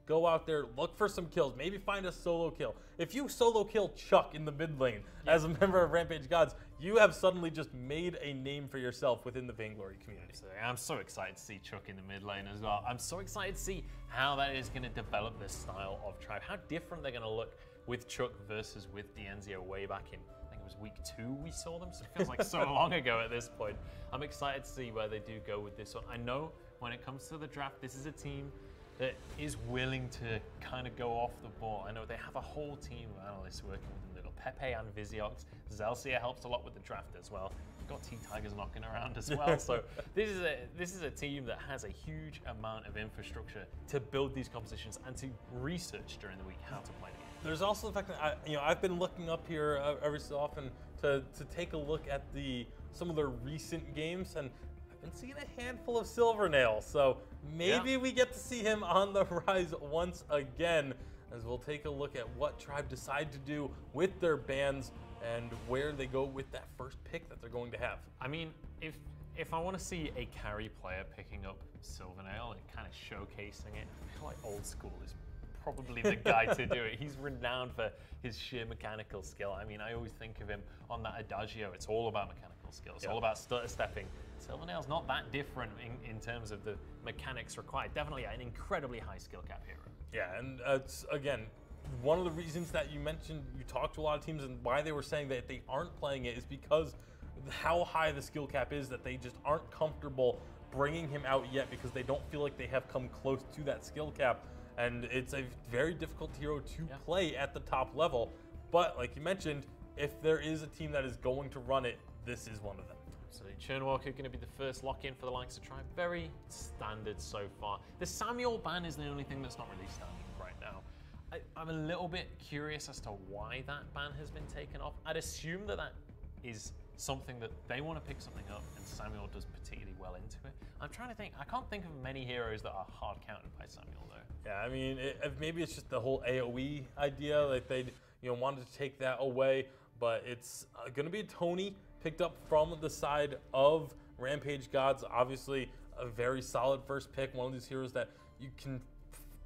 go out there, look for some kills, maybe find a solo kill. If you solo kill Chuck in the mid lane as a member of Rampage Gods, you have suddenly just made a name for yourself within the Vainglory community. Absolutely. I'm so excited to see Chuck in the mid lane as well. I'm so excited to see how that is going to develop this style of tribe, how different they're going to look with Chuck versus with Dienzio way back in, I think it was week 2 we saw them, so it feels like so long ago at this point. I'm excited to see where they do go with this one. I know when it comes to the draft, this is a team that is willing to kind of go off the ball. I know they have a whole team of analysts working with them. They've got Pepe and Viziox. Zelsia helps a lot with the draft as well. We've got T-Tigers knocking around as well. So this is a team that has a huge amount of infrastructure to build these compositions and to research during the week how to play the game. There's also the fact that I've been looking up here every so often to take a look at some of their recent games, and I've been seeing a handful of Silvernail, so maybe we get to see him on the rise once again, as we'll take a look at what Tribe decide to do with their bans and where they go with that first pick that they're going to have. I mean, if I want to see a carry player picking up Silvernail and kind of showcasing it, I feel like Old School is probably the guy to do it. He's renowned for his sheer mechanical skill. I mean, I always think of him on that Adagio. It's all about mechanical skill. It's all about stutter stepping. Silvernail's not that different in terms of the mechanics required. Definitely an incredibly high skill cap hero. Yeah, and it's, again, one of the reasons that you mentioned, you talked to a lot of teams and why they were saying that they aren't playing it is because how high the skill cap is, that they just aren't comfortable bringing him out yet because they don't feel like they have come close to that skill cap. And it's a very difficult hero to play at the top level. But like you mentioned, if there is a team that is going to run it, this is one of them. So Churnwalker going to be the first lock-in for the likes of Tribe. Very standard so far. The Samuel ban is the only thing that's not really standard right now. I'm a little bit curious as to why that ban has been taken off. I'd assume that is something that they want to pick something up, and Samuel does particularly well into it. I'm trying to think. I can't think of many heroes that are hard countered by Samuel, though. Yeah, I mean, maybe it's just the whole AoE idea, like they wanted to take that away, but it's going to be a Tony picked up from the side of Rampage Gods. Obviously, a very solid first pick, one of these heroes that you can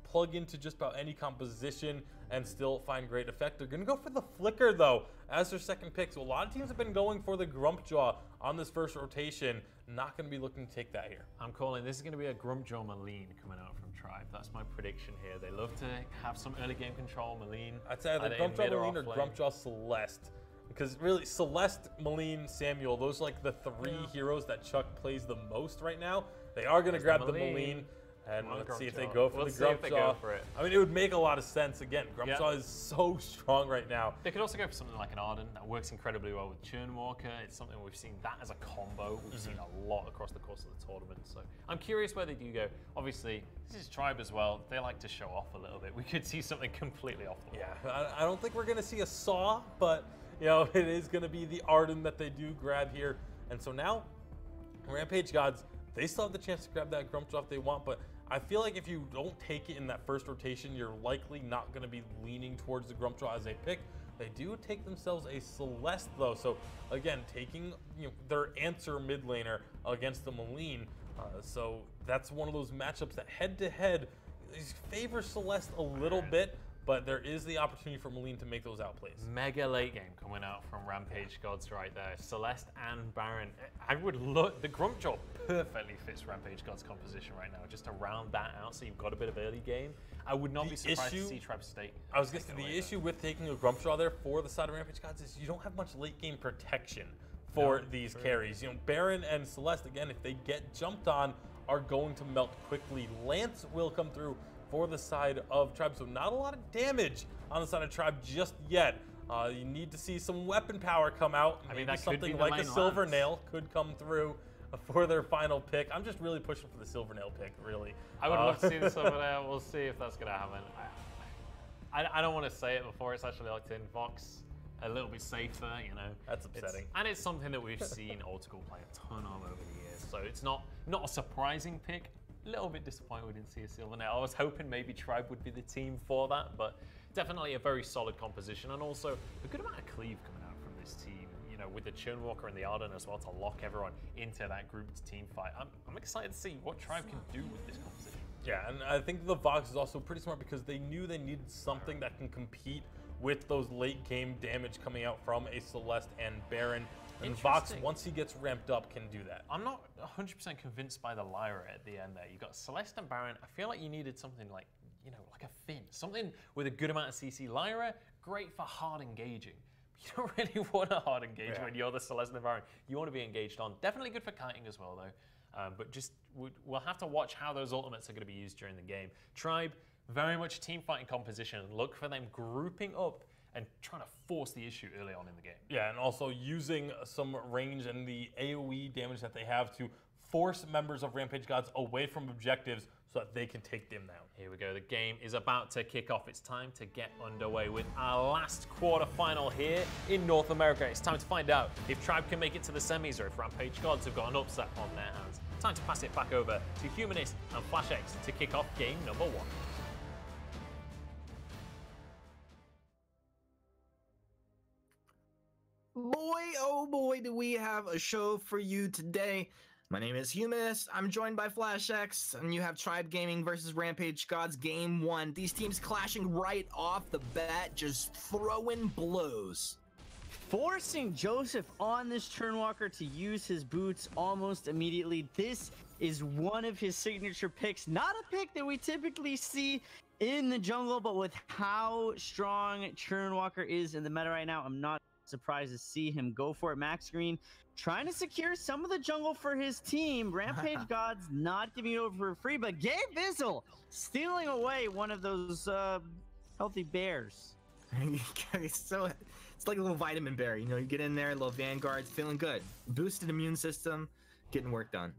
plug into just about any composition and still find great effect. They're going to go for the Flicker, though, as their second pick. So a lot of teams have been going for the Grumpjaw on this first rotation. Not going to be looking to take that here. I'm calling this is going to be a Grumpjaw Maline coming out from Tribe. That's my prediction here. They love to have some early game control. Maline. I'd say either Grumpjaw Maline or Grumpjaw Celeste. Because really, Celeste, Maline, Samuel, those are like the three heroes that Chuck plays the most right now. They are going to grab the Maline. And let's see if they go for the Grumpjaw. I mean, it would make a lot of sense. Again, Grumpjaw is so strong right now. They could also go for something like an Arden. That works incredibly well with Churnwalker. It's something we've seen that as a combo. We've seen a lot across the course of the tournament. So I'm curious where they do go. Obviously, this is Tribe as well. They like to show off a little bit. We could see something completely off the wall. Yeah, I don't think we're going to see a Saw, but it is going to be the Arden that they do grab here. And so now, Rampage Gods, they still have the chance to grab that Grumpjaw if they want, but I feel like if you don't take it in that first rotation, you're likely not going to be leaning towards the Grumpjaw as a pick. They do take themselves a Celeste, though. So, again, taking their answer mid laner against the Maline. So that's one of those matchups that head-to-head favor Celeste a little bit, but there is the opportunity for Maline to make those outplays. Mega late game coming out from Rampage Gods right there. Celeste and Baron. I would look, the Grumpjaw perfectly fits Rampage Gods composition right now, just to round that out so you've got a bit of early game. I would not be surprised to see Tribe State. I was going to say, the issue with taking a Grumpjaw there for the side of Rampage Gods is you don't have much late game protection for these carries. Baron and Celeste, again, if they get jumped on, are going to melt quickly. Lance will come through for the side of Tribe, so not a lot of damage on the side of Tribe just yet. You need to see some weapon power come out. I mean, that something like a Silvernail could come through for their final pick. I'm just really pushing for the Silvernail pick, really. I would love to see the Silvernail. We'll see if that's going to happen. I don't want to say it before it's actually locked in. Vox, a little bit safer, That's upsetting. And it's something that we've seen Old School play a ton of over the years, so it's not a surprising pick. A little bit disappointed we didn't see a Silvernail. I was hoping maybe Tribe would be the team for that, but definitely a very solid composition, and also a good amount of cleave coming out from this team, with the Churnwalker and the Arden as well to lock everyone into that grouped team fight. I'm excited to see what Tribe can do with this composition. Yeah, and I think the Vox is also pretty smart because they knew they needed something that can compete with those late game damage coming out from a Celeste and Baron. And Vox, once he gets ramped up, can do that. I'm not 100% convinced by the Lyra at the end there. You got Celeste and Baron. I feel like you needed something like, you know, like a Finn. Something with a good amount of CC. Lyra, great for hard engaging. You don't really want a hard engage when you're the Celeste and Baron. You want to be engaged on. Definitely good for kiting as well, though. But just we'll have to watch how those ultimates are going to be used during the game. Tribe, very much team fighting composition. Look for them grouping up and trying to force the issue early on in the game. Yeah, and also using some range and the AoE damage that they have to force members of Rampage Gods away from objectives so that they can take them down. Here we go. The game is about to kick off. It's time to get underway with our last quarterfinal here in North America. It's time to find out if Tribe can make it to the semis or if Rampage Gods have got an upset on their hands. Time to pass it back over to Humanist and FlashX to kick off game number 1. Boy, oh boy, do we have a show for you today. My name is Humanist, I'm joined by FlashX, and you have Tribe Gaming versus Rampage Gods Game 1. These teams clashing right off the bat, just throwing blows. Forcing Joseph on this Turnwalker to use his boots almost immediately. This is one of his signature picks. Not a pick that we typically see in the jungle, but with how strong Turnwalker is in the meta right now, I'm not surprised to see him go for it. Max Green trying to secure some of the jungle for his team. Rampage Gods not giving it over for free, but Gabe Bizzle stealing away one of those healthy bears. So it's like a little vitamin bear, you know, you get in there, a little Vanguard, feeling good. Boosted immune system, getting work done.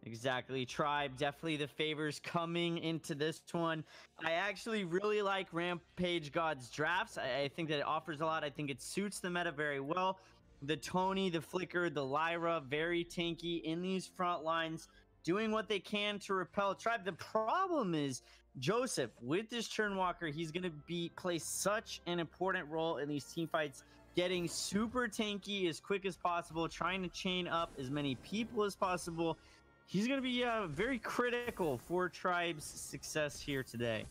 Exactly. Tribe, definitely the favors coming into this one. I actually really like Rampage God's drafts. I think that it offers a lot. I think it suits the meta very well. The Tony, the Flicker, the Lyra, very tanky in these front lines, doing what they can to repel Tribe. The problem is Joseph, with this Turnwalker, he's going to play such an important role in these team fights, getting super tanky as quick as possible, trying to chain up as many people as possible. He's going to be very critical for Tribe's success here today.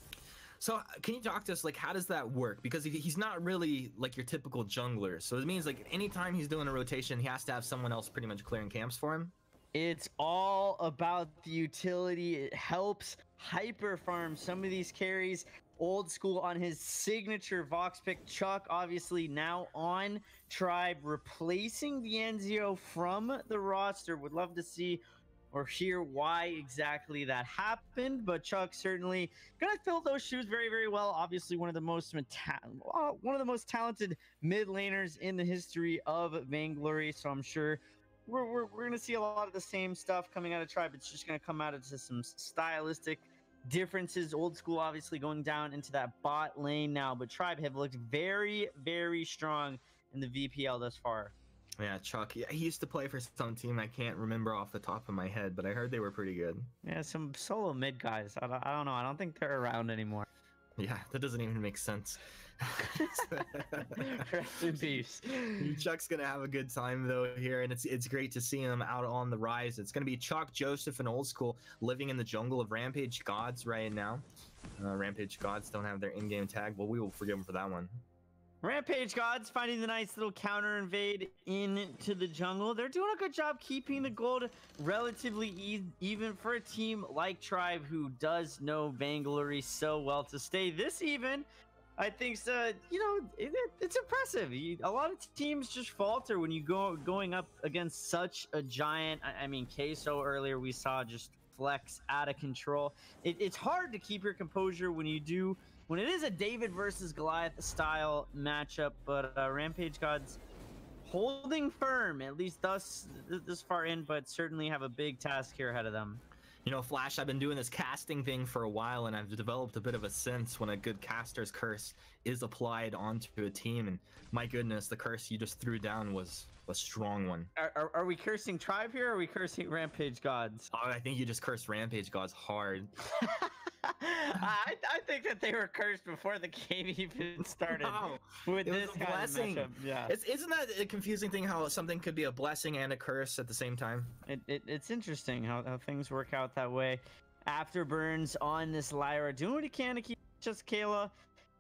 So can you talk to us, like, how does that work? Because he's not really like your typical jungler. So it means like anytime he's doing a rotation, he has to have someone else pretty much clearing camps for him? It's all about the utility. It helps hyper farm some of these carries. Old school on his signature Vox pick. Chuck obviously now on Tribe, replacing the Enzio from the roster. Would love to see or hear why exactly that happened, but Chuck certainly gonna fill those shoes very, very well. Obviously, one of the most talented mid laners in the history of Vainglory. So I'm sure we're gonna see a lot of the same stuff coming out of Tribe. It's just gonna come out into some stylistic differences. Old school obviously going down into that bot lane now, but Tribe have looked very, very strong in the VPL thus far. Yeah, Chuck. Yeah, he used to play for some team I can't remember off the top of my head, but I heard they were pretty good. Yeah, some solo mid guys. I don't know. I don't think they're around anymore. Yeah, that doesn't even make sense. Rest in peace. Chuck's gonna have a good time though here, and it's great to see him out on the rise. It's gonna be Chuck, Joseph, and Old School living in the jungle of Rampage Gods right now. Rampage Gods don't have their in-game tag. Well, we will forgive them for that one. Rampage Gods finding the nice little counter invade into the jungle. They're doing a good job keeping the gold relatively even for a team like Tribe, who does know Vainglory so well. To stay this even, I think, you know, it's impressive. A lot of teams just falter when you going up against such a giant. I mean, Queso earlier we saw just flex out of control. It's hard to keep your composure when it is a David versus Goliath style matchup, but Rampage Gods holding firm, at least this far in, but certainly have a big task here ahead of them. You know, Flash, I've been doing this casting thing for a while, and I've developed a bit of a sense when a good caster's curse is applied onto a team, and my goodness, the curse you just threw down was a strong one. Are we cursing Tribe here, or are we cursing Rampage Gods? Oh, I think you just cursed Rampage Gods hard. I think that they were cursed before the game even started. Wow. With it this was a blessing. Kind of yeah. Isn't that a confusing thing, how something could be a blessing and a curse at the same time? It's interesting how things work out that way. Afterburns on this Lyra, doing what he can to keep just Kayla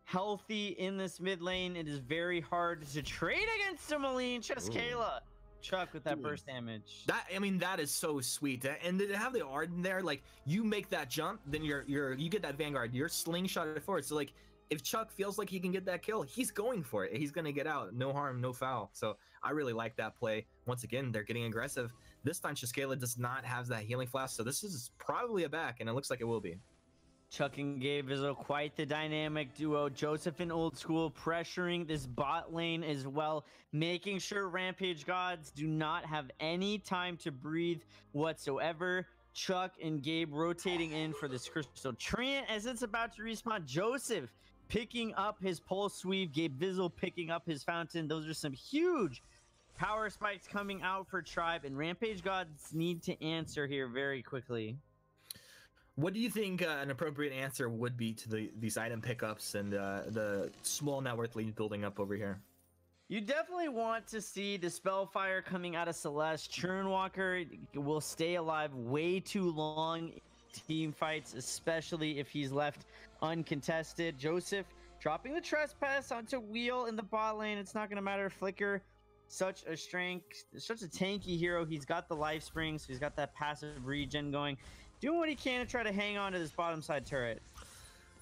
healthy in this mid lane. It is very hard to trade against a Maline. Just Kayla. Chuck with that Dude, burst damage. That is so sweet. And to have the Arden there, like you make that jump, then you get that Vanguard, you're slingshotted forward. So like if Chuck feels like he can get that kill, he's going for it. He's gonna get out. No harm, no foul. So I really like that play. Once again, they're getting aggressive. This time Shaskela does not have that healing flask, so this is probably a back, and it looks like it will be. Chuck and Gabe is quite the dynamic duo. Joseph and Old School pressuring this bot lane as well, making sure Rampage Gods do not have any time to breathe whatsoever. Chuck and Gabe rotating in for this Crystal Treant as it's about to respawn. Joseph picking up his Pulse Weave. Gabe Vizzle picking up his Fountain. Those are some huge power spikes coming out for Tribe, and Rampage Gods need to answer here very quickly. What do you think an appropriate answer would be to these item pickups and the small net worth lead building up over here? You definitely want to see the Spellfire coming out of Celeste. Churnwalker will stay alive way too long in team fights, especially if he's left uncontested. Joseph dropping the Trespass onto Wheel in the bot lane. It's not going to matter. Flicker, such a strength, such a tanky hero. He's got the life spring, so he's got that passive regen going. Doing what he can to try to hang on to this bottom side turret.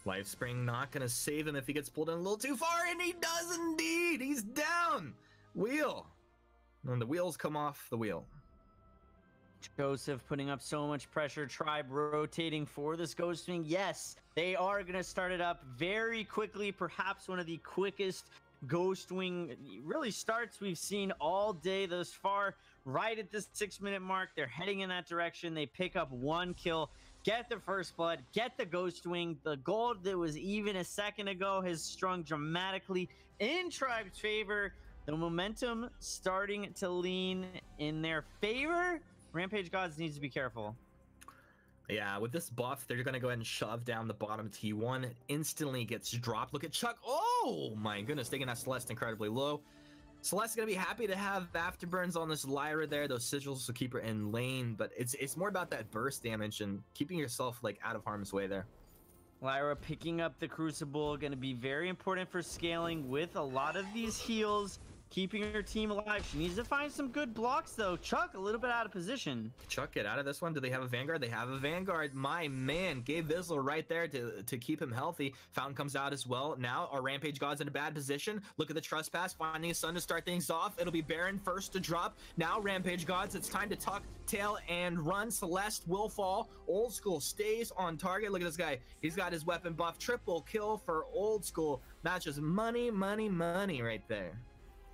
Life Spring not going to save him if he gets pulled in a little too far, and he does indeed. He's down. Wheel. And the wheels come off the wheel. Joseph putting up so much pressure. Tribe rotating for this Ghost Wing. Yes, they are going to start it up very quickly. Perhaps one of the quickest Ghost Wing really starts we've seen all day thus far. Right at this 6-minute mark, they're heading in that direction. They pick up 1 kill, get the first blood, get the Ghost Wing. The gold that was even a second ago has strung dramatically in Tribe's favor. The momentum starting to lean in their favor. Rampage Gods needs to be careful. Yeah, with this buff, they're going to go ahead and shove down the bottom T1. It instantly gets dropped. Look at Chuck. Oh, my goodness. Taking that Celeste incredibly low. Celeste's going to be happy to have Afterburns on this Lyra there. Those sigils will keep her in lane. But it's more about that burst damage and keeping yourself like out of harm's way there. Lyra picking up the Crucible. Going to be very important for scaling with a lot of these heals. Keeping her team alive. She needs to find some good blocks, though. Chuck, a little bit out of position. Chuck, get out of this one. Do they have a Vanguard? They have a Vanguard. My man, Gabe Vizzler right there to keep him healthy. Fountain comes out as well. Now, our Rampage God's in a bad position. Look at the Trespass, finding a Sun to start things off. It'll be Baron first to drop. Now, Rampage Gods, it's time to tuck, tail, and run. Celeste will fall. Old School stays on target. Look at this guy. He's got his weapon buff. Triple kill for Old School. That's just money, money, money right there.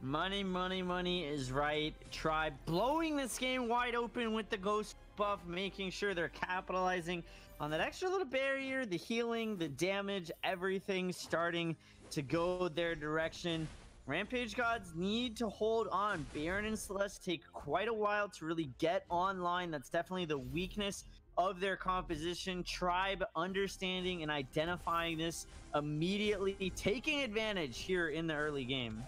Money, money, money is right. Tribe blowing this game wide open with the Ghost buff, making sure they're capitalizing on that extra little barrier, the healing, the damage, everything starting to go their direction. Rampage Gods need to hold on. Baron and Celeste take quite a while to really get online. That's definitely the weakness of their composition. Tribe understanding and identifying this immediately, taking advantage here in the early game.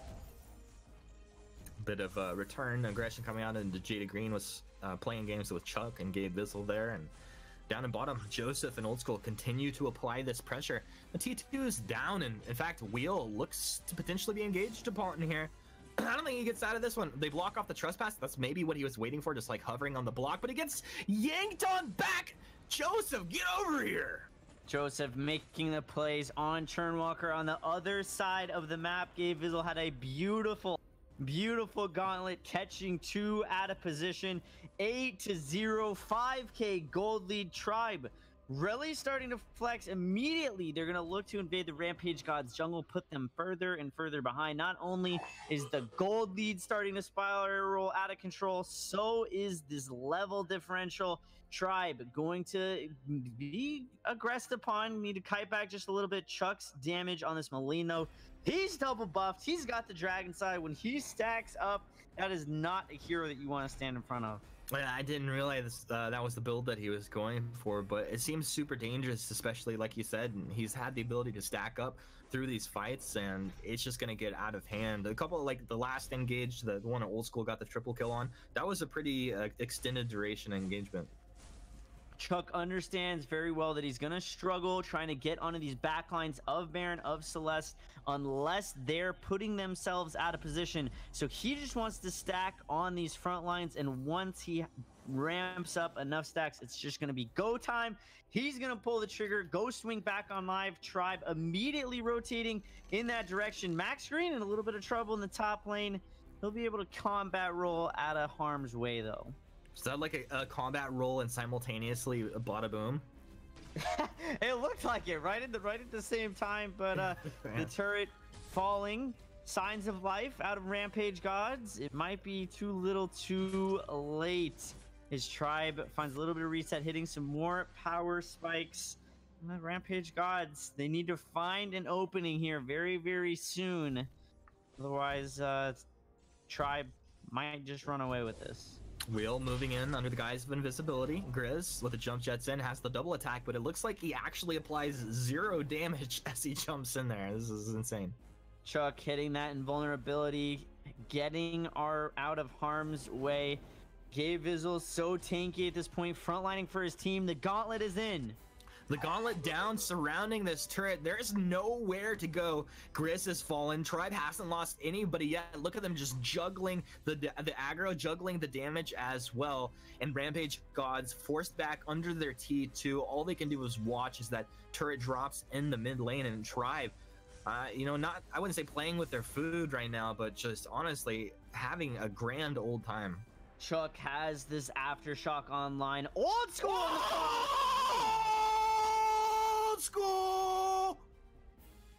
Bit of return aggression coming out, and Jada Green was playing games with Chuck and Gabe Vizzle there, and down in bottom, Joseph and Old School continue to apply this pressure. The T2 is down, and in fact, Wheel looks to potentially be engaged upon here. I don't think he gets out of this one. They block off the Trespass. That's maybe what he was waiting for, just like hovering on the block, but he gets yanked on back. Joseph, get over here. Joseph making the plays on Churnwalker on the other side of the map. Gabe Vizzle had a beautiful gauntlet, catching 2 out of position. 8-0, 5k gold lead. Tribe really starting to flex immediately. They're going to look to invade the Rampage Gods jungle, put them further and further behind. Not only is the gold lead starting to spiral out of control, so is this level differential. Tribe going to be aggressed upon. Need to kite back just a little bit. Chuck's damage on this Molino. He's double buffed. He's got the dragon side. When he stacks up, that is not a hero that you want to stand in front of. I didn't realize that was the build that he was going for, but it seems super dangerous, especially like you said. And he's had the ability to stack up through these fights, and it's just going to get out of hand. A couple, like the last engage, the one at Old School got the triple kill on, that was a pretty extended duration engagement. Chuck understands very well that he's going to struggle trying to get onto these backlines of Baron, of Celeste, unless they're putting themselves out of position. So he just wants to stack on these front lines, and once he ramps up enough stacks, it's just going to be go time. He's going to pull the trigger, go swing back on live. Tribe immediately rotating in that direction. Max Green in a little bit of trouble in the top lane. He'll be able to combat roll out of harm's way, though. Is that like a combat roll and simultaneously a bada boom? It looked like it right at the same time, but the turret falling, signs of life out of Rampage Gods. It might be too little too late. His tribe finds a little bit of reset, hitting some more power spikes. Rampage Gods, they need to find an opening here very, very soon. Otherwise, tribe might just run away with this. Wheel moving in under the guise of invisibility. Grizz with the jump jets in has the double attack, but it looks like he actually applies 0 damage as he jumps in there. This is insane. Chuck hitting that invulnerability, getting out of harm's way. Gabe Vizzle so tanky at this point, frontlining for his team. The gauntlet is in. The gauntlet down, surrounding this turret. There's nowhere to go. Grizz has fallen. Tribe hasn't lost anybody yet. Look at them just juggling the aggro, juggling the damage as well. And Rampage Gods forced back under their T2. All they can do is watch as that turret drops in the mid lane. And Tribe, you know, not, I wouldn't say playing with their food right now, but just honestly having a grand old time. Chuck has this Aftershock online. Old school! Old school!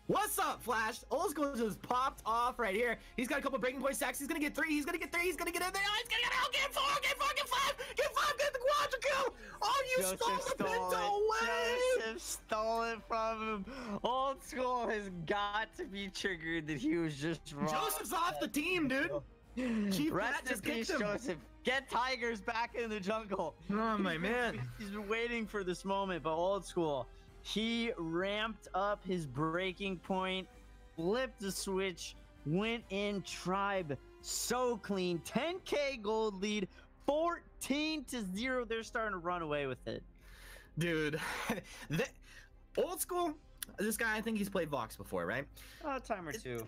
What's up, Flash? Old school just popped off right here. He's got a couple breaking point stacks. He's gonna get 3. He's gonna get 3. He's gonna get in there. Oh, he's gonna get out. Get 4. Get fucking 5. Get 5. Get the quadra kill. Oh, you stole the Pinto away. Joseph stole it from him. Old school has got to be triggered that he was just wrong. Joseph's off the team, dude. Chief Pat just kicked him. Joseph. Get Tigers back in the jungle. Oh, my man. He's been waiting for this moment, but old school. He ramped up his breaking point, flipped the switch, went in. Tribe so clean. 10K gold lead, 14-0. They're starting to run away with it. Dude, old school, this guy, I think he's played Vox before, right? A time or two.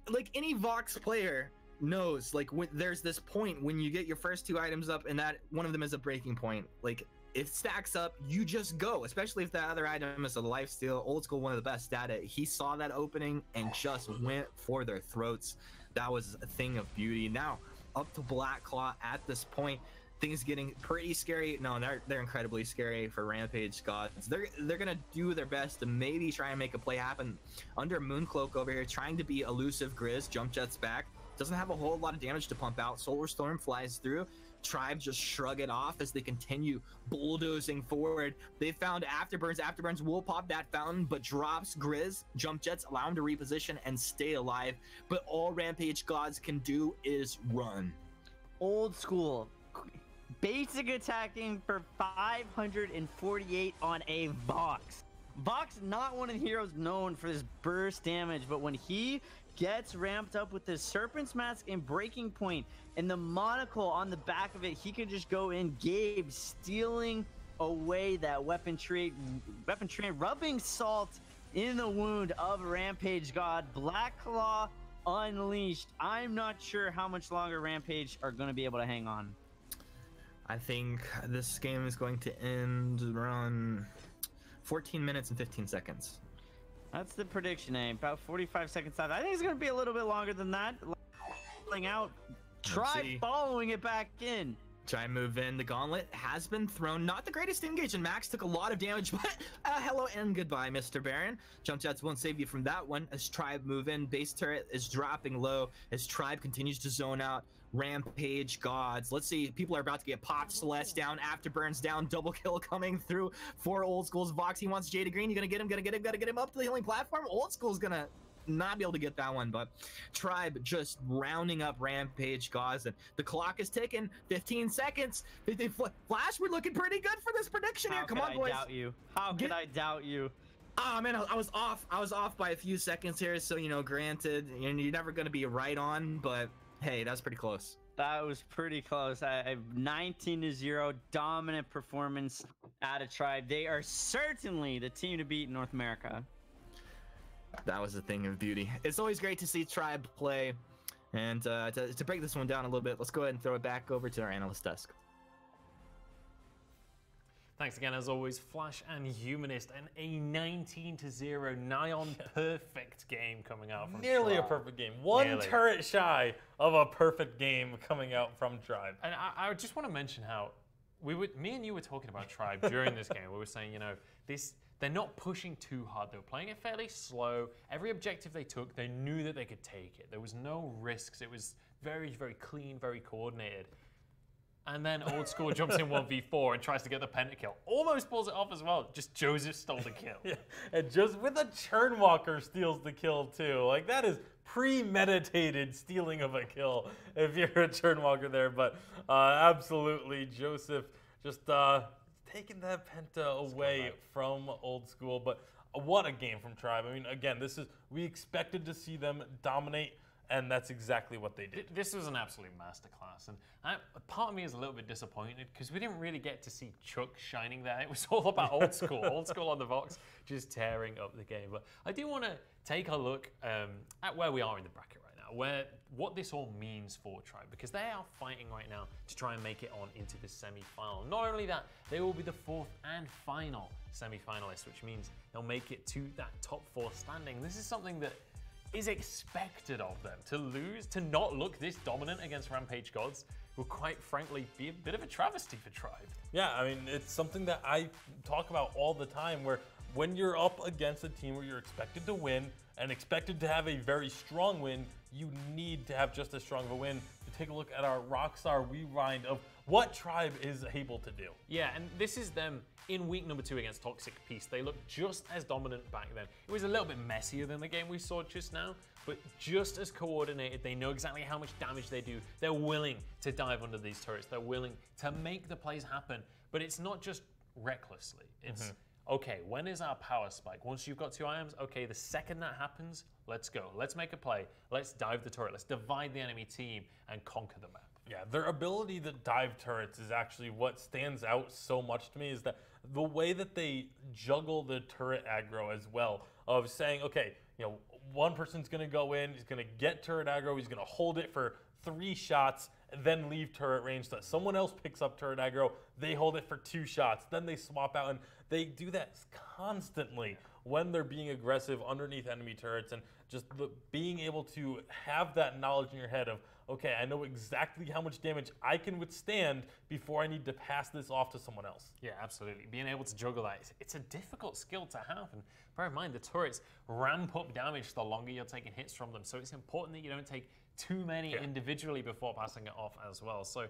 Like any Vox player knows, like when there's this point when you get your first 2 items up and that one of them is a breaking point, like it stacks up, you just go, especially if that other item is a lifesteal. Old school, one of the best at it. He saw that opening and just went for their throats. That was a thing of beauty. Now up to Black Claw at this point, things getting pretty scary. No, they're incredibly scary for Rampage Gods. They're gonna do their best to maybe try and make a play happen under Mooncloak over here, trying to be elusive. Grizz jump jets back, doesn't have a whole lot of damage to pump out. Solar Storm flies through. Tribe just shrug it off as they continue bulldozing forward. They found Afterburns. Afterburns will pop that fountain, but drops Grizz. Jump jets allow him to reposition and stay alive. But all Rampage Gods can do is run. Old school. Basic attacking for 548 on a Vox. Vox, not one of the heroes known for this burst damage, but when he gets ramped up with the Serpent's Mask and Breaking Point and the monocle on the back of it, he can just go in. Gabe stealing away that weapon tree, rubbing salt in the wound of Rampage God. Black Claw unleashed. I'm not sure how much longer Rampage are going to be able to hang on. I think this game is going to end around 14 minutes and 15 seconds. That's the prediction, eh? About 45 seconds out. I think it's going to be a little bit longer than that. Out. Try following it back in. Try and move in. The gauntlet has been thrown. Not the greatest engage, and Max took a lot of damage, but hello and goodbye, Mr. Baron. Jump jets won't save you from that one. As Tribe move in, base turret is dropping low. As Tribe continues to zone out. Rampage Gods. Let's see. People are about to get popped. Celeste down. Afterburn's down. Double kill coming through for Old School's Vox. He wants Jada Green. You're gonna get him. Gotta get him up to the healing platform. Old School's gonna not be able to get that one, but Tribe just rounding up Rampage Gods, and the clock is ticking. 15 seconds. Flash, we're looking pretty good for this prediction here. Come on, boys. How could I doubt you? Oh man, I was off by a few seconds here, so you know, granted, you're never gonna be right on, but hey, that was pretty close. That was pretty close. 19-0, dominant performance out of Tribe. They are certainly the team to beat in North America. That was a thing of beauty. It's always great to see Tribe play. And to break this one down a little bit, let's go ahead and throw it back over to our analyst desk. Thanks again, as always, Flash and Humanist, and a 19-0 nigh on perfect game coming out from Nearly Tribe. a perfect game. One turret shy of a perfect game coming out from Tribe. And I just want to mention how me and you were talking about Tribe during this game. We were saying, you know, they're not pushing too hard. They were playing it fairly slow. Every objective they took, they knew that they could take it. There was no risks. It was very, very clean, very coordinated. And then Old School jumps in 1v4 and tries to get the pentakill. Almost pulls it off as well. Just Joseph stole the kill. Yeah, and just with a Churnwalker steals the kill too. Like, that is premeditated stealing of a kill if you're a Churnwalker there. But absolutely, Joseph just taking that penta away from Old School. But what a game from Tribe. I mean, again, we expected to see them dominate. And that's exactly what they did. This was an absolute masterclass. And part of me is a little bit disappointed because we didn't really get to see Chuck shining there. It was all about Old School. Old School on the Vox just tearing up the game. But I do want to take a look at where we are in the bracket right now, what this all means for Tribe, because they are fighting right now to try and make it on into the semi-final. Not only that, they will be the fourth and final semi-finalists, which means they'll make it to that top 4 standing. This is something that is expected of them. To not look this dominant against Rampage Gods will quite frankly be a bit of a travesty for Tribe. Yeah, I mean, it's something that I talk about all the time, where when you're up against a team where you're expected to win and expected to have a very strong win, you need to have just as strong of a win. To take a look at our Rockstar rewind of what Tribe is able to do. Yeah, and this is them in week number 2 against Toxic Peace. They looked just as dominant back then. It was a little bit messier than the game we saw just now, but just as coordinated. They know exactly how much damage they do. They're willing to dive under these turrets. They're willing to make the plays happen, but it's not just recklessly. It's, okay, when is our power spike? Once you've got 2 items, okay, the second that happens, let's go. Let's make a play. Let's dive the turret. Let's divide the enemy team and conquer the map. Yeah, their ability to dive turrets is actually what stands out so much to me, is that the way that they juggle the turret aggro as well, of saying, okay, you know, one person's going to go in, he's going to get turret aggro, he's going to hold it for 3 shots, and then leave turret range. So that someone else picks up turret aggro, they hold it for 2 shots, then they swap out, and they do that constantly when they're being aggressive underneath enemy turrets, and just being able to have that knowledge in your head of, okay, I know exactly how much damage I can withstand before I need to pass this off to someone else. Yeah, absolutely. Being able to juggle that, it's a difficult skill to have. And bear in mind, the turrets ramp up damage the longer you're taking hits from them. So it's important that you don't take too many individually before passing it off as well. So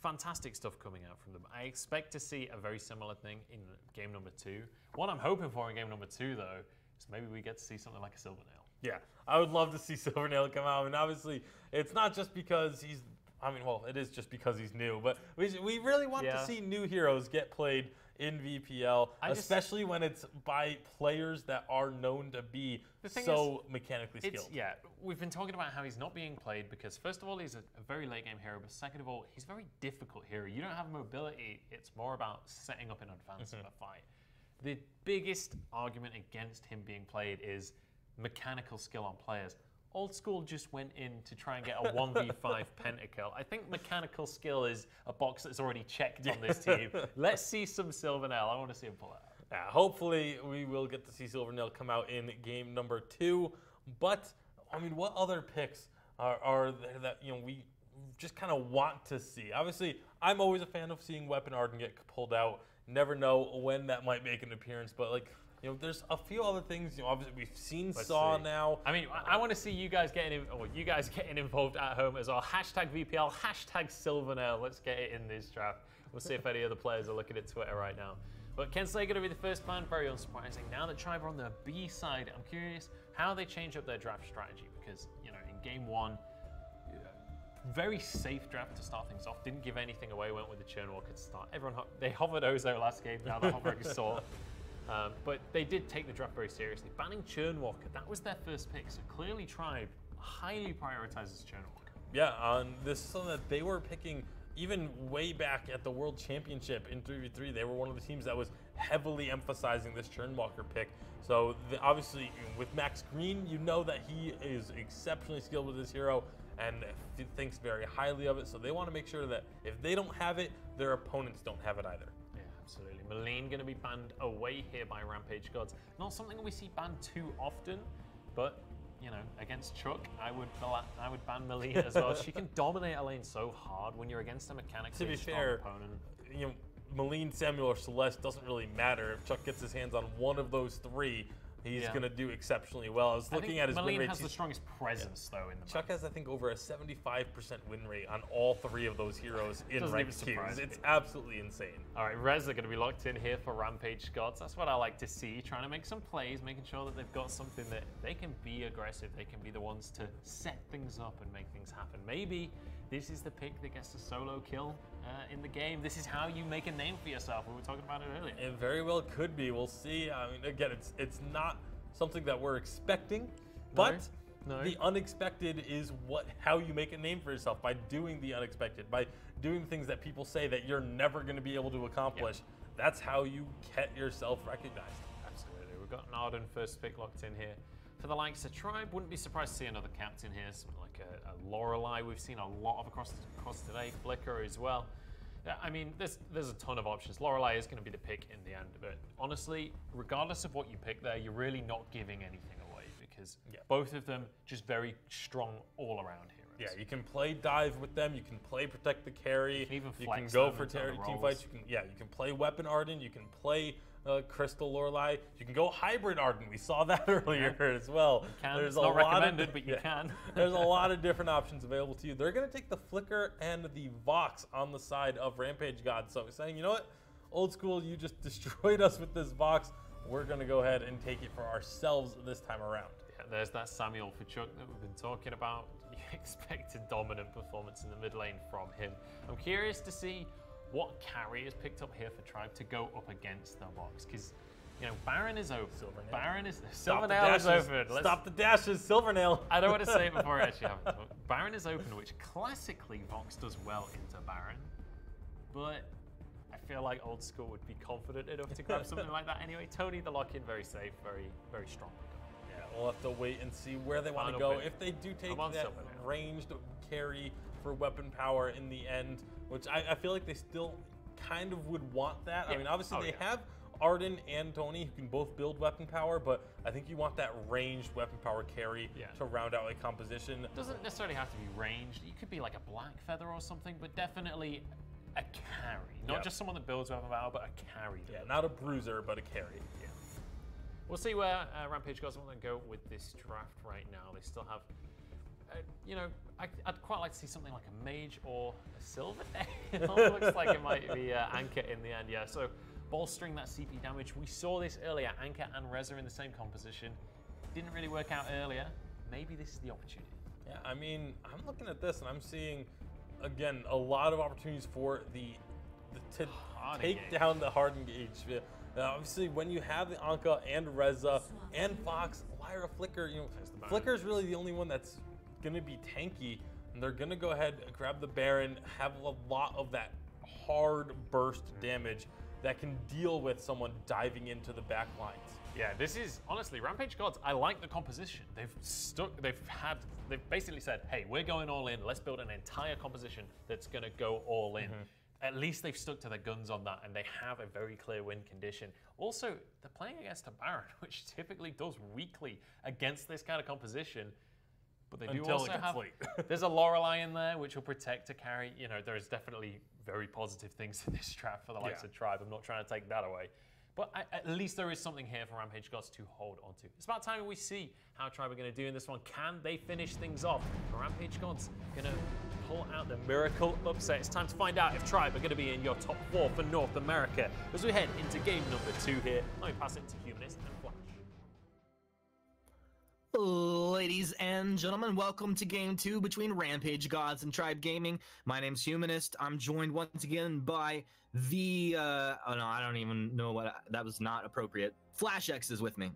fantastic stuff coming out from them. I expect to see a very similar thing in game number 2. What I'm hoping for in game number 2, though, is maybe we get to see something like a Silvernail. Yeah, I would love to see Silvernail come out. I mean, obviously, it's not just because he's, I mean, well, it is just because he's new, but we really want to see new heroes get played in VPL, especially when it's by players that are known to be so mechanically skilled. Yeah, we've been talking about how he's not being played because, first of all, he's a very late game hero, but second of all, he's a very difficult hero. You don't have mobility. It's more about setting up in advance of a fight. The biggest argument against him being played is mechanical skill on players. Old School just went in to try and get a 1v5 pentakill. I think mechanical skill is a box that's already checked on this team. Let's see some Silvernail. I want to see him pull it out. Yeah, hopefully we will get to see Silvernail come out in game number 2. But, I mean, what other picks are there that, you know, we just kind of want to see? Obviously, I'm always a fan of seeing Weapon Arden get pulled out. Never know when that might make an appearance, but, like, you know, there's a few other things. You know, obviously we've seen Saw now. I mean, I want to see you guys getting involved at home as well. Hashtag VPL, hashtag Silvernail. Let's get it in this draft. We'll see if any other players are looking at Twitter right now. But Ken Slay going to be the first man, very unsurprising. Now that Tribe are on the B side, I'm curious how they change up their draft strategy, because, you know, in game 1, very safe draft to start things off. Didn't give anything away. Went with the Churnwalker to start. They hovered Ozo last game. Now they're hovering Saw. But they did take the draft very seriously. Banning Churnwalker, that was their first pick. So clearly Tribe highly prioritizes Churnwalker. Yeah, this is something that they were picking even way back at the World Championship in 3v3. They were one of the teams that was heavily emphasizing this Churnwalker pick. So obviously with Max Green, you know that he is exceptionally skilled with this hero and thinks very highly of it. So they want to make sure that if they don't have it, their opponents don't have it either. Yeah, absolutely. Maline going to be banned away here by Rampage Gods. Not something we see banned too often, but you know, against Chuck, I would ban Maline as well. She can dominate a lane so hard when you're against a mechanically strong opponent. You know, Maline, Samuel, or Celeste doesn't really matter. If Chuck gets his hands on one of those three, he's going to do exceptionally well. I was looking at his win rate. Maline has the strongest presence, though, in the Chuck has, I think, over a 75% win rate on all three of those heroes in ranked tiers. It's absolutely insane. All right, Rez are going to be locked in here for Rampage Gods. That's what I like to see, trying to make some plays, making sure that they've got something that they can be aggressive. They can be the ones to set things up and make things happen. Maybe this is the pick that gets the solo kill in the game. This is how you make a name for yourself. We were talking about it earlier. It very well could be. We'll see. I mean, again, it's not something that we're expecting, but the unexpected is how you make a name for yourself, by doing the unexpected, by doing things that people say that you're never going to be able to accomplish. Yep. That's how you get yourself recognized. Absolutely. We've got an Arden first pick locked in here. For the likes of Tribe, wouldn't be surprised to see another captain here, something like a Lorelei. We've seen a lot of across today, Flicker as well. I mean, there's a ton of options. Lorelei is going to be the pick in the end, but honestly, regardless of what you pick there, you're really not giving anything away, because both of them just very strong all-around heroes. Yeah, you can play dive with them. You can play protect the carry. You can go for team fights. You can play weapon Arden. You can play Crystal Lorelei. You can go hybrid Arden. We saw that earlier as well. You can. It's not recommended, but you can. There's a lot of different options available to you. They're going to take the Flicker and the Vox on the side of Rampage God. So saying, you know what, old school, you just destroyed us with this Vox. We're going to go ahead and take it for ourselves this time around. Yeah, there's that Samuel for Chuck that we've been talking about. You expect a dominant performance in the mid lane from him. I'm curious to see what carry is picked up here for Tribe to go up against the Vox, because you know Baron is open. Silvernail is open. Stop the dashes, Silvernail. I don't want to say it before I actually have it. Baron is open, which classically Vox does well into Baron, but I feel like old school would be confident enough to grab something like that anyway. Tony, the lock-in, very safe, very, very strong. Yeah, we'll have to wait and see where they want to go. If they do take that ranged carry for weapon power in the end, which I feel like they still kind of would want that. I mean, obviously they have Arden and Tony who can both build weapon power, but I think you want that ranged weapon power carry to round out a composition. It doesn't necessarily have to be ranged. You could be like a Black Feather or something, but definitely a carry. Not just someone that builds weapon power, but a carry. Yeah, not a bruiser, but a carry. Yeah. We'll see where Rampage Gods want to go with this draft right now. They still have, you know, I'd quite like to see something like a Mage or a Silverdale. Looks like it might be Anchor in the end, yeah. So bolstering that CP damage. We saw this earlier, Anchor and Reza in the same composition. Didn't really work out earlier. Maybe this is the opportunity. Yeah, I mean, I'm looking at this and I'm seeing, again, a lot of opportunities for to take down the Harden Gauge. Obviously, when you have the Anka and Reza and Fox, Lyra, Flicker, you know, Flicker is really the only one that's going to be tanky, and they're going to go ahead and grab the Baron, have a lot of that hard burst damage that can deal with someone diving into the back lines. Yeah, this is honestly Rampage Gods. I like the composition. They've basically said, hey, we're going all in. Let's build an entire composition that's going to go all in. At least they've stuck to their guns on that, and they have a very clear win condition. Also, they're playing against a Baron, which typically does weakly against this kind of composition. But they do also have, there's a Lorelei in there, which will protect a carry. You know, there's definitely very positive things in this draft for the likes of Tribe. I'm not trying to take that away. But at least there is something here for Rampage Gods to hold on to. It's about time we see how Tribe are going to do in this one. Can they finish things off? Rampage Gods going to pull out the miracle upset. It's time to find out if Tribe are going to be in your top 4 for North America. As we head into game number 2 here, let me pass it to Humanist and Flash. Ladies and gentlemen, welcome to game 2 between Rampage Gods and Tribe Gaming. My name's Humanist. I'm joined once again by the oh no, I don't even know what that was not appropriate. Flash X is with me.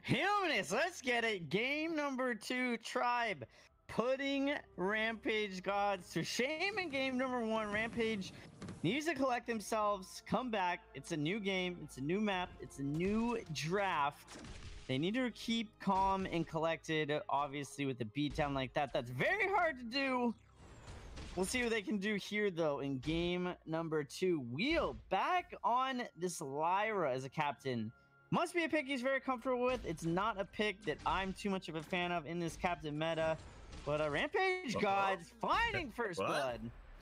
Humanist, let's get it. Game number 2, Tribe putting Rampage gods to shame in game number 1. Rampage needs to collect themselves, come back. It's a new game, it's a new map, it's a new draft. They need to keep calm and collected. Obviously, with a beatdown like that, that's very hard to do. We'll see what they can do here, though, in game number 2. Wheel back on this Lyra as a captain. Must be a pick he's very comfortable with. It's not a pick that I'm too much of a fan of in this captain meta. But Rampage Gods finding first blood.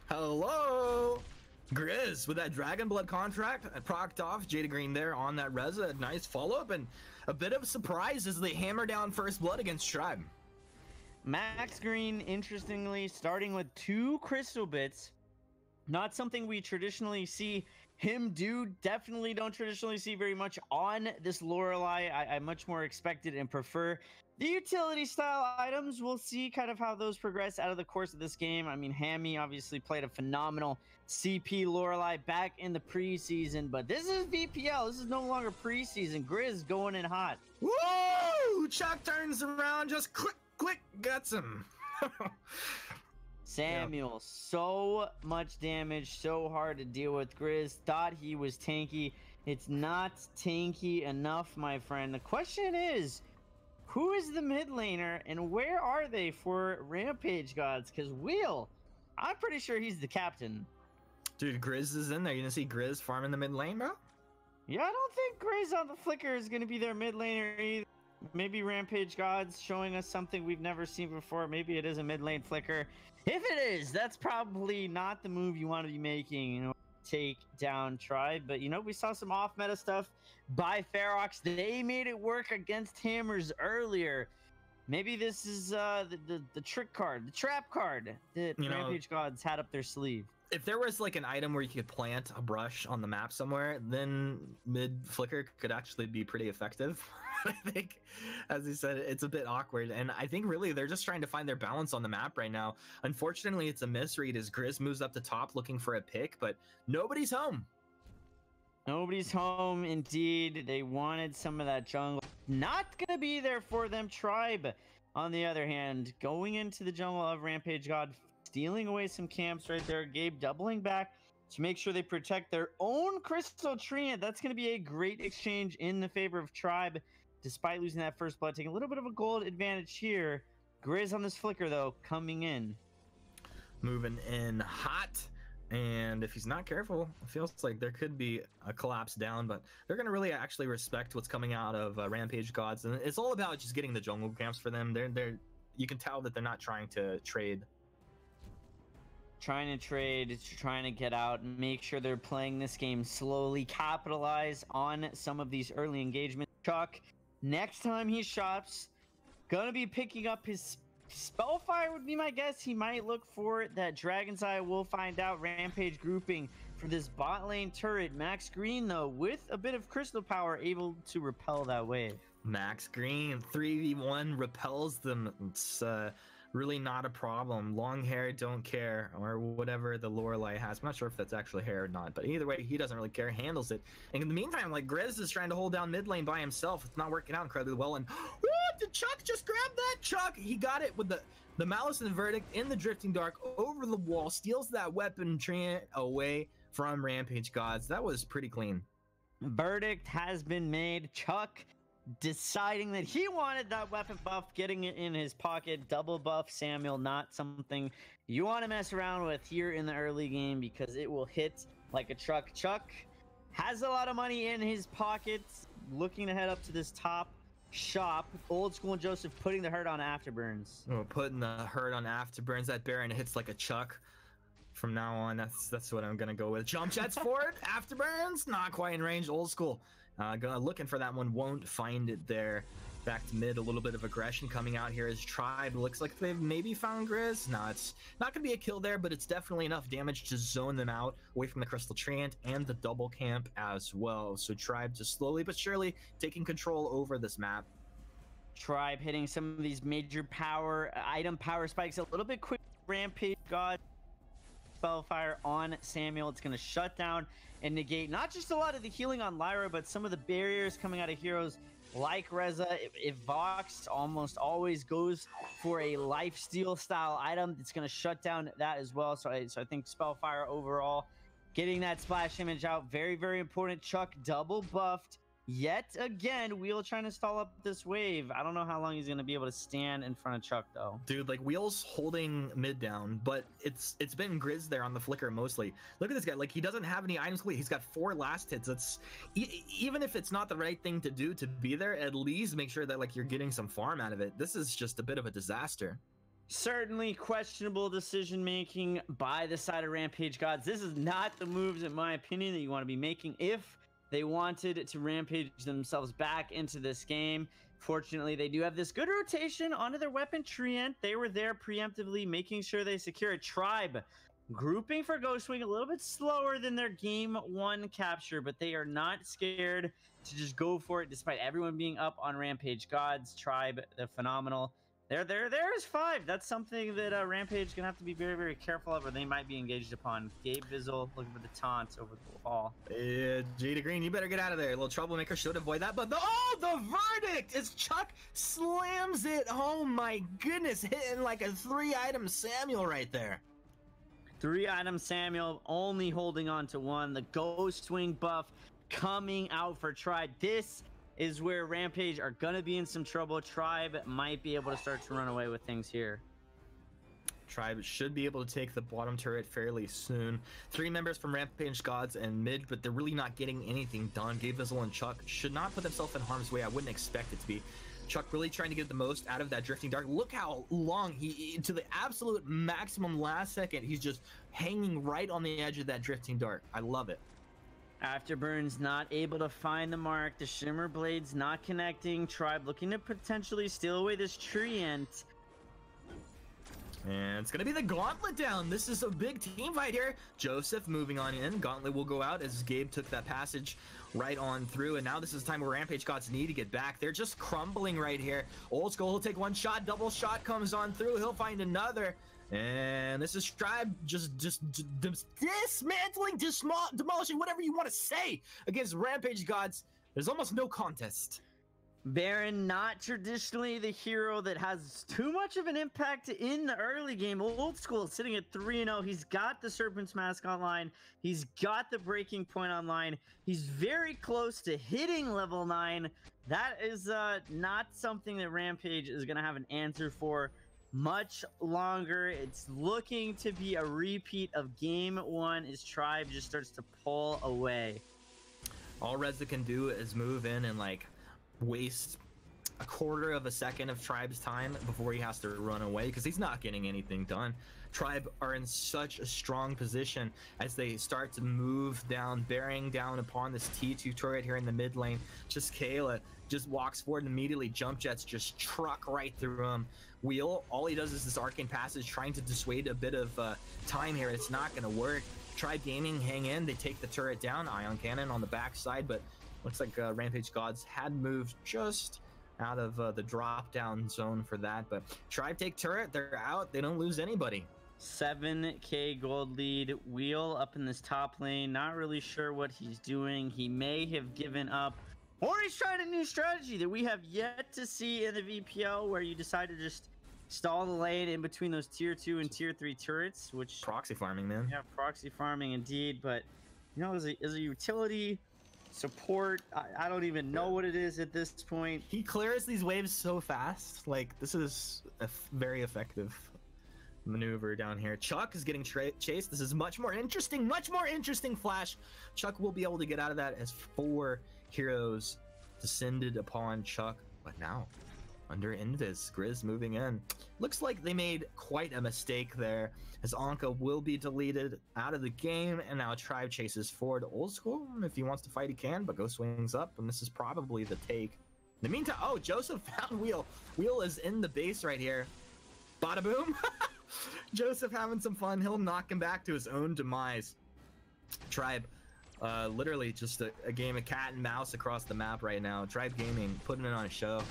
Hello! Grizz with that Dragon Blood contract procced off. Jada Green there on that Reza. Nice follow-up and a bit of a surprise as they hammer down first blood against Tribe. Max Green, interestingly, starting with 2 crystal bits. Not something we traditionally see him do. Definitely don't traditionally see very much on this Lorelei. I much more expected and prefer the utility style items. We'll see kind of how those progress out of the course of this game. I mean, Hammy obviously played a phenomenal CP Lorelei back in the preseason, but this is VPL. This is no longer preseason. Grizz going in hot. Whoa! Chuck turns around, just click, gets him. Samuel, so much damage, so hard to deal with. Grizz thought he was tanky. It's not tanky enough, my friend. The question is, who is the mid laner and where are they for Rampage Gods? Because Wheel, I'm pretty sure he's the captain. Dude, Grizz is in there. You gonna see Grizz farming the mid lane, bro? Yeah, I don't think Grizz on the Flicker is gonna be their mid laner either. Maybe Rampage Gods showing us something we've never seen before. Maybe it is a mid lane Flicker. If it is, that's probably not the move you want to be making, you know, take down Tribe. But, you know, we saw some off-meta stuff by Ferox. They made it work against Hammers earlier. Maybe this is the trick card, the trap card that Rampage Gods had up their sleeve. If there was like an item where you could plant a brush on the map somewhere, then mid flicker could actually be pretty effective. I think, as you said, it's a bit awkward, and I think really they're just trying to find their balance on the map right now. Unfortunately, it's a misread as Grizz moves up the top looking for a pick, but nobody's home. Nobody's home, indeed. They wanted some of that jungle. Not gonna be there for them. Tribe, on the other hand, going into the jungle of Rampage God, stealing away some camps right there. Gabe doubling back to make sure they protect their own Crystal Treant. That's going to be a great exchange in the favor of Tribe, despite losing that first blood. Taking a little bit of a gold advantage here. Grizz on this Flicker, though, coming in. Moving in hot. And if he's not careful, it feels like there could be a collapse down, but they're going to really actually respect what's coming out of Rampage Gods. And it's all about just getting the jungle camps for them. You can tell that they're not trying to trade. Trying to get out and make sure they're playing this game slowly, capitalize on some of these early engagements. Chuck, next time he shops, gonna be picking up his Spellfire would be my guess. He might look for that Dragon's Eye. We'll find out. Rampage grouping for this bot lane turret. Max Green, though, with a bit of crystal power, able to repel that wave. Max Green, 3v1, repels them. It's really not a problem. Long hair, don't care, or whatever the Lorelei has. I'm not sure if that's actually hair or not, but either way, he doesn't really care, handles it. And in the meantime, like, Grizz is trying to hold down mid lane by himself. It's not working out incredibly well, and what? Did Chuck just grab that? Chuck, he got it with the Malice and the Verdict in the Drifting Dark over the wall, steals that weapon Treant away from Rampage Gods. That was pretty clean. Verdict has been made. Chuck deciding that he wanted that weapon buff, getting it in his pocket. Double buff Samuel, not something you want to mess around with here in the early game because it will hit like a truck. Chuck has a lot of money in his pockets, looking to head up to this top shop. Old School and Joseph putting the hurt on Afterburns. Oh, putting the hurt on Afterburns. That Baron hits like a Chuck. From now on, that's what I'm gonna go with. Jump jets for it. Afterburns, not quite in range. Old School. Looking for that one, won't find it there. Back to mid, a little bit of aggression coming out here as Tribe. Looks like they've maybe found Grizz. No, it's not going to be a kill there, but it's definitely enough damage to zone them out away from the Crystal Treant and the double camp as well. So Tribe just slowly but surely taking control over this map. Tribe hitting some of these major item power spikes a little bit quick. Rampage God Spellfire on Samuel. It's going to shut down and negate not just a lot of the healing on Lyra, but some of the barriers coming out of heroes like Reza, if Vox almost always goes for a lifesteal style item, it's going to shut down that as well. So I think Spellfire overall, getting that splash image out, very, very important. Chuck double buffed. Yet again, Wheel trying to stall up this wave. I don't know how long he's going to be able to stand in front of Chuck, though. Dude, like, Wheel's holding mid down, but it's been Grizz there on the flicker mostly. Look at this guy. Like, he doesn't have any items complete. He's got 4 last hits. It's even if it's not the right thing to do to be there, at least make sure that, like, you're getting some farm out of it. This is just a bit of a disaster. Certainly questionable decision making by the side of Rampage Gods. This is not the moves, in my opinion, that you want to be making if they wanted to rampage themselves back into this game. Fortunately, they do have this good rotation onto their weapon Treant. They were there preemptively, making sure they secure a Tribe. Grouping for Ghostwing a little bit slower than their game 1 capture, but they are not scared to just go for it despite everyone being up on Rampage Gods. Tribe, they're phenomenal. There's 5. That's something that Rampage gonna have to be very, very careful of, or they might be engaged upon. Gabe Vizzle looking for the taunt over the wall. Jada Green, you better get out of there. A little troublemaker should avoid that, but the verdict is Chuck slams it home. My goodness, hitting like a 3-item Samuel right there. 3-item Samuel, only holding on to 1. The Ghost Swing buff coming out for Tribe. This is where Rampage are going to be in some trouble. Tribe might be able to start to run away with things here. Tribe should be able to take the bottom turret fairly soon. 3 members from Rampage Gods and mid, but they're really not getting anything done. Gabe Vizzle and Chuck should not put themselves in harm's way. I wouldn't expect it to be. Chuck really trying to get the most out of that Drifting Dark. Look how long to the absolute maximum last second, he's just hanging right on the edge of that Drifting Dark. I love it. Afterburn's not able to find the mark. The Shimmer Blade's not connecting. Tribe looking to potentially steal away this Treant. And it's going to be the Gauntlet down. This is a big team fight here. Joseph moving on in. Gauntlet will go out as Gabe took that passage right on through. And now this is the time where Rampage Gods need to get back. They're just crumbling right here. Old School will take 1 shot. Double shot comes on through. He'll find another. And this is Tribe just dismantling, demolishing, whatever you want to say against Rampage Gods. There's almost no contest. Baron, not traditionally the hero that has too much of an impact in the early game. Old School sitting at 3-0. He's got the Serpent's Mask online. He's got the Breaking Point online. He's very close to hitting level 9. That is not something that Rampage is going to have an answer for much longer. It's looking to be a repeat of game 1 as Tribe just starts to pull away. All Reza can do is move in and like waste a quarter of a second of Tribe's time before he has to run away because he's not getting anything done. Tribe are in such a strong position as they start to move down, bearing down upon this T2 turret here in the mid lane. Just Kayla just walks forward and immediately jump jets just truck right through him. Wheel, all he does is this arcane passage trying to dissuade a bit of time here. It's not going to work. Tribe Gaming hang in. They take the turret down. Ion Cannon on the backside, but looks like Rampage Gods had moved just out of the drop down zone for that. But Tribe take turret. They're out. They don't lose anybody. 7k gold lead. Wheel up in this top lane. Not really sure what he's doing. He may have given up, or he's trying a new strategy that we have yet to see in the VPL, where you decide to just stall the lane in between those tier 2 and tier 3 turrets, which proxy farming, man. Yeah, proxy farming indeed. But you know, as a utility support, I don't even know what it is at this point. He clears these waves so fast. Like, this is a very effective maneuver down here. Chuck is getting chased. This is much more interesting Flash. Chuck will be able to get out of that as 4 heroes descended upon Chuck. But now, under Invis, Grizz moving in. Looks like they made quite a mistake there, as Anka will be deleted out of the game, and now Tribe chases forward. Old School, if he wants to fight, he can, but Ghost swings up, and this is probably the take. In the meantime, oh, Joseph found Wheel. Wheel is in the base right here. Bada boom. Joseph having some fun. He'll knock him back to his own demise. Tribe, literally just a game of cat and mouse across the map right now. Tribe Gaming putting it on a show.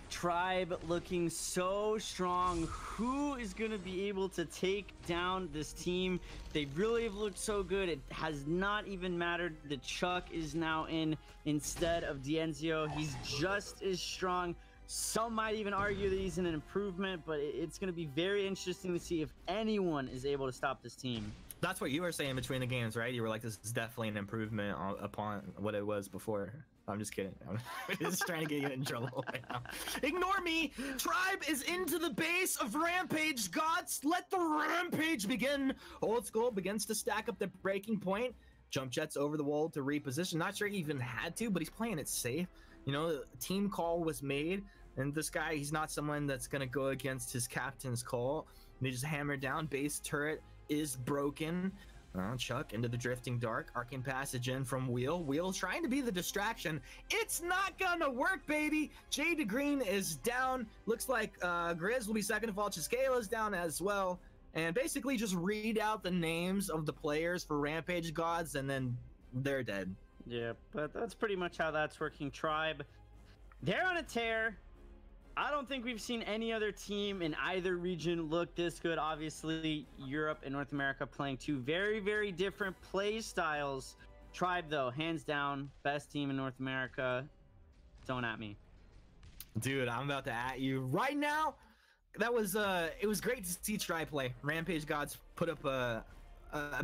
Tribe looking so strong. Who is going to be able to take down this team? They really have looked so good. It has not even mattered that Chuck is now in instead of D'Enzio. He's just as strong. Some might even argue that he's an improvement, but it's going to be very interesting to see if anyone is able to stop this team. That's what you were saying between the games, right? You were like, this is definitely an improvement upon what it was before. I'm just kidding. I'm just trying to get you in trouble right now. Ignore me. Tribe is into the base of Rampage Gods. Let the Rampage begin. Old School begins to stack up the breaking point. Jump jets over the wall to reposition. Not sure he even had to, but he's playing it safe. You know, team call was made, and this guy, he's not someone that's going to go against his captain's call. They just hammer down. Base turret is broken. Chuck into the drifting dark. Arcane passage in from Wheel. Wheel trying to be the distraction. It's not gonna work, baby. Jade Green is down. Looks like Grizz will be second to fall. Chiscala is down as well. And basically just read out the names of the players for Rampage Gods, and then they're dead. Yeah, but that's pretty much how that's working. Tribe, they're on a tear. I don't think we've seen any other team in either region look this good. Obviously, Europe and North America playing two very, very different play styles. Tribe, though, hands down, best team in North America. Don't at me. Dude, I'm about to at you right now. That was, it was great to see Tribe play. Rampage Gods put up a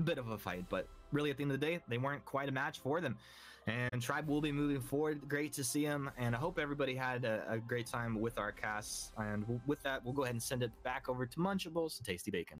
bit of a fight, but really at the end of the day, they weren't quite a match for them. And Tribe will be moving forward. Great to see him, and I hope everybody had a great time with our casts. And with that, we'll go ahead and send it back over to Munchables, Tasty Bacon.